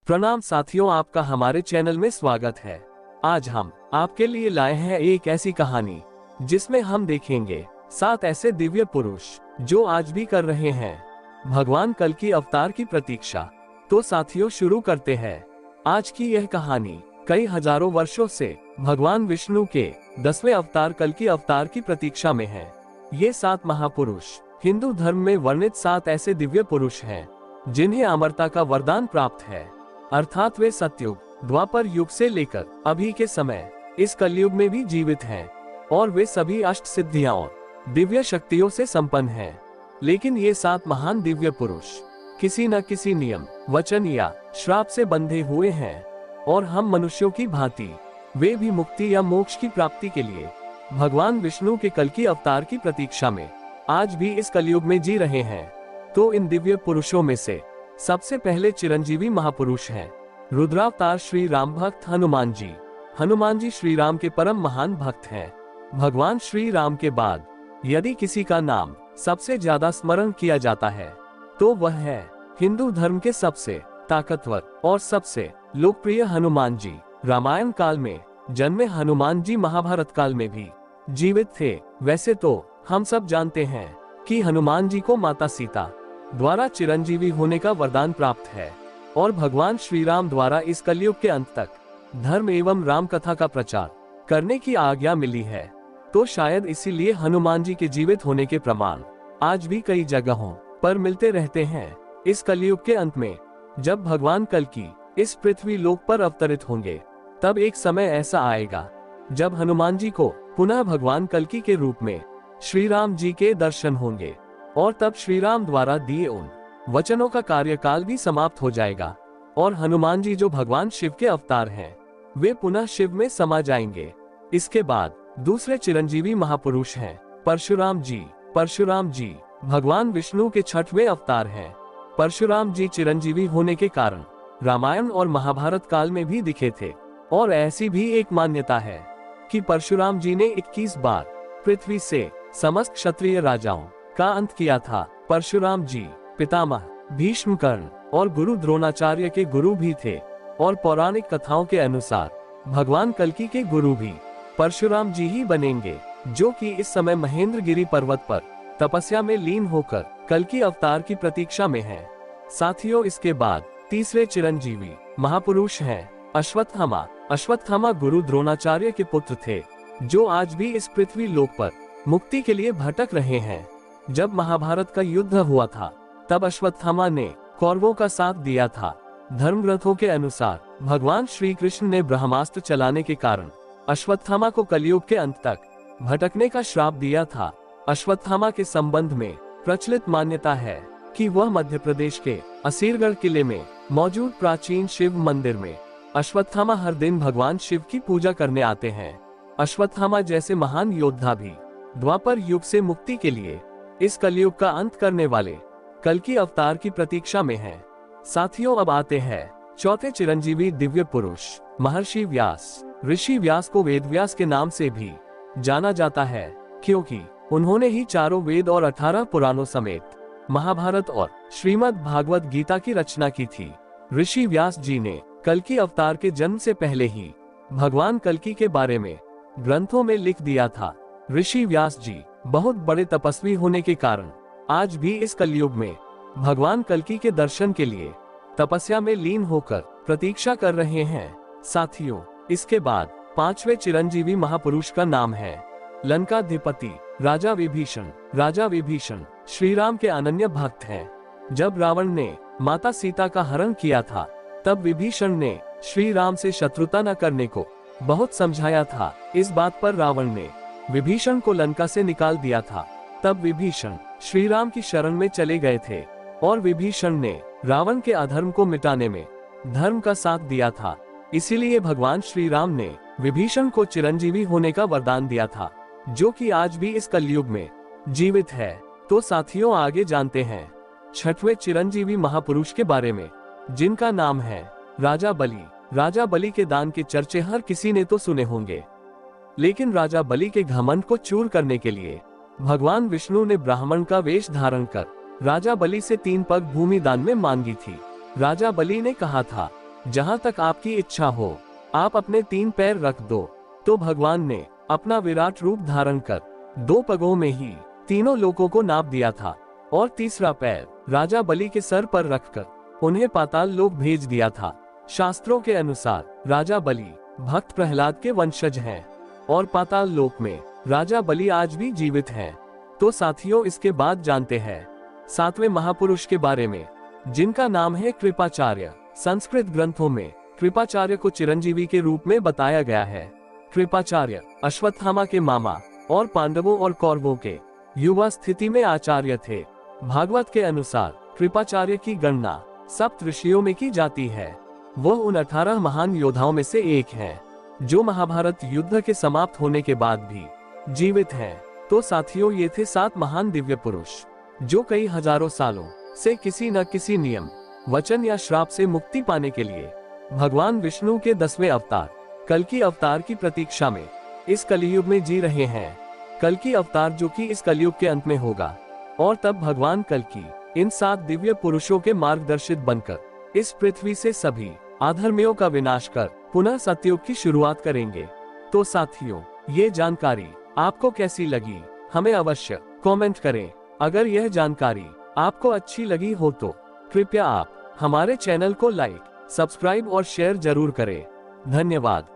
प्रणाम साथियों, आपका हमारे चैनल में स्वागत है। आज हम आपके लिए लाए हैं एक ऐसी कहानी जिसमें हम देखेंगे 7 ऐसे दिव्य पुरुष जो आज भी कर रहे हैं भगवान कल की अवतार की प्रतीक्षा। तो साथियों, शुरू करते हैं। आज की यह कहानी कई हजारों वर्षों से भगवान विष्णु के 10वें अवतार कल की अवतार की प्रतीक्षा में है। ये 7 महापुरुष हिंदू धर्म में वर्णित 7 ऐसे दिव्य पुरुष हैं जिन्हें अमरता का वरदान प्राप्त है, अर्थात वे सतयुग, द्वापर युग से लेकर अभी के समय इस कलयुग में भी जीवित हैं और वे सभी अष्ट सिद्धियां और दिव्य शक्तियों से संपन्न हैं। लेकिन ये 7 महान दिव्य पुरुष किसी न किसी नियम, वचन या श्राप से बंधे हुए हैं और हम मनुष्यों की भांति वे भी मुक्ति या मोक्ष की प्राप्ति के लिए भगवान विष्णु के कल की अवतार की प्रतीक्षा में आज भी इस कलयुग में जी रहे हैं। तो इन दिव्य पुरुषों में से सबसे पहले चिरंजीवी महापुरुष हैं रुद्रावतार श्री राम भक्त हनुमान जी। हनुमान जी श्री राम के परम महान भक्त हैं। भगवान श्री राम के बाद यदि किसी का नाम सबसे ज्यादा स्मरण किया जाता है तो वह है हिंदू धर्म के सबसे ताकतवर और सबसे लोकप्रिय हनुमान जी। रामायण काल में जन्मे हनुमान जी महाभारत काल में भी जीवित थे। वैसे तो हम सब जानते हैं कि हनुमान जी को माता सीता द्वारा चिरंजीवी होने का वरदान प्राप्त है और भगवान श्री राम द्वारा इस कलयुग के अंत तक धर्म एवं राम कथा का प्रचार करने की आज्ञा मिली है। तो शायद इसीलिए हनुमान जी के जीवित होने के प्रमाण आज भी कई जगहों पर मिलते रहते हैं। इस कलयुग के अंत में जब भगवान कल की इस पृथ्वी लोक पर अवतरित होंगे, तब एक समय ऐसा आएगा जब हनुमान जी को पुनः भगवान कल्कि के रूप में श्री राम जी के दर्शन होंगे और तब श्री राम द्वारा दिए उन वचनों का कार्यकाल भी समाप्त हो जाएगा और हनुमान जी जो भगवान शिव के अवतार हैं, वे पुनः शिव में समा जाएंगे। इसके बाद दूसरे चिरंजीवी महापुरुष हैं परशुराम जी। परशुराम जी भगवान विष्णु के 6वें अवतार हैं। परशुराम जी चिरंजीवी होने के कारण रामायण और महाभारत काल में भी दिखे थे और ऐसी भी एक मान्यता है कि परशुराम जी ने 21 बार पृथ्वी से समस्त क्षत्रिय राजाओं का अंत किया था। परशुराम जी पितामह भीष्म कर्ण और गुरु द्रोणाचार्य के गुरु भी थे और पौराणिक कथाओं के अनुसार भगवान कल्कि के गुरु भी परशुराम जी ही बनेंगे, जो कि इस समय महेंद्रगिरी पर्वत पर तपस्या में लीन होकर कल्कि अवतार की प्रतीक्षा में हैं। साथियों, इसके बाद तीसरे चिरंजीवी महापुरुष हैं अश्वत्थामा। अश्वत्थामा गुरु द्रोणाचार्य के पुत्र थे जो आज भी इस पृथ्वी लोक पर मुक्ति के लिए भटक रहे हैं। जब महाभारत का युद्ध हुआ था तब अश्वत्थामा ने कौरवों का साथ दिया था। धर्म ग्रंथों के अनुसार भगवान श्री कृष्ण ने ब्रह्मास्त्र चलाने के कारण अश्वत्थामा को कलयुग के अंत तक भटकने का श्राप दिया था। अश्वत्थामा के संबंध में प्रचलित मान्यता है कि वह मध्य प्रदेश के असीरगढ़ किले में मौजूद प्राचीन शिव मंदिर में अश्वत्थामा हर दिन भगवान शिव की पूजा करने आते हैं। अश्वत्थामा जैसे महान योद्धा भी द्वापर युग से मुक्ति के लिए इस कलयुग का अंत करने वाले कल्कि अवतार की प्रतीक्षा में हैं। साथियों, अब आते हैं चौथे चिरंजीवी दिव्य पुरुष महर्षि व्यास। ऋषि व्यास को वेद व्यास के नाम से भी जाना जाता है क्योंकि उन्होंने ही चारों वेद और 18 पुराणों समेत महाभारत और श्रीमद् भागवत गीता की रचना की थी। ऋषि व्यास जी ने कल्कि अवतार के जन्म से पहले ही भगवान कल्कि के बारे में ग्रंथों में लिख दिया था। ऋषि व्यास जी बहुत बड़े तपस्वी होने के कारण आज भी इस कलयुग में भगवान कल्कि के दर्शन के लिए तपस्या में लीन होकर प्रतीक्षा कर रहे हैं। साथियों, इसके बाद 5वें चिरंजीवी महापुरुष का नाम है लंकाधिपति राजा विभीषण। राजा विभीषण श्री राम के अनन्य भक्त हैं। जब रावण ने माता सीता का हरण किया था तब विभीषण ने श्री राम से शत्रुता न करने को बहुत समझाया था। इस बात पर रावण ने विभीषण को लंका से निकाल दिया था। तब विभीषण श्री राम की शरण में चले गए थे और विभीषण ने रावण के अधर्म को मिटाने में धर्म का साथ दिया था। इसीलिए भगवान श्री राम ने विभीषण को चिरंजीवी होने का वरदान दिया था, जो कि आज भी इस कलयुग में जीवित है। तो साथियों, आगे जानते हैं 6वें चिरंजीवी महापुरुष के बारे में, जिनका नाम है राजा बलि। राजा बलि के दान के चर्चे हर किसी ने तो सुने होंगे, लेकिन राजा बलि के घमंड को चूर करने के लिए भगवान विष्णु ने ब्राह्मण का वेश धारण कर राजा बलि से 3 पग भूमि दान में मांगी थी। राजा बलि ने कहा था जहाँ तक आपकी इच्छा हो आप अपने 3 पैर रख दो। तो भगवान ने अपना विराट रूप धारण कर 2 पगों में ही तीनों लोकों को नाप दिया था और तीसरा पैर राजा बलि के सर पर रखकर उन्हें पाताल लोक भेज दिया था। शास्त्रों के अनुसार राजा बलि भक्त प्रहलाद के वंशज हैं और पाताल लोक में राजा बलि आज भी जीवित हैं। तो साथियों, इसके बाद जानते हैं 7वें महापुरुष के बारे में, जिनका नाम है कृपाचार्य। संस्कृत ग्रंथों में कृपाचार्य को चिरंजीवी के रूप में बताया गया है। कृपाचार्य अश्वत्थामा के मामा और पांडवों और कौरवों के युवा स्थिति में आचार्य थे। भागवत के अनुसार कृपाचार्य की गणना सप्त ऋषियों में की जाती है। वो उन 18 महान योद्धाओं में से एक हैं, जो महाभारत युद्ध के समाप्त होने के बाद भी जीवित हैं। तो साथियों, ये थे 7 महान दिव्य पुरुष, जो कई हजारों सालों से किसी न किसी नियम, वचन या श्राप से मुक्ति पाने के लिए भगवान विष्णु के 10वें अवतार कल्कि अवतार की प्रतीक्षा में इस कलयुग में जी रहे हैं। कल्कि अवतार जो कि इस कलयुग के अंत में होगा, और तब भगवान कल्कि इन 7 दिव्य पुरुषों के मार्गदर्शित बनकर इस पृथ्वी से सभी अधर्मियों का विनाश कर पुनः सतयुग की शुरुआत करेंगे। तो साथियों, ये जानकारी आपको कैसी लगी हमें अवश्य कमेंट करें। अगर यह जानकारी आपको अच्छी लगी हो तो कृपया आप हमारे चैनल को लाइक, सब्सक्राइब और शेयर जरूर करें। धन्यवाद।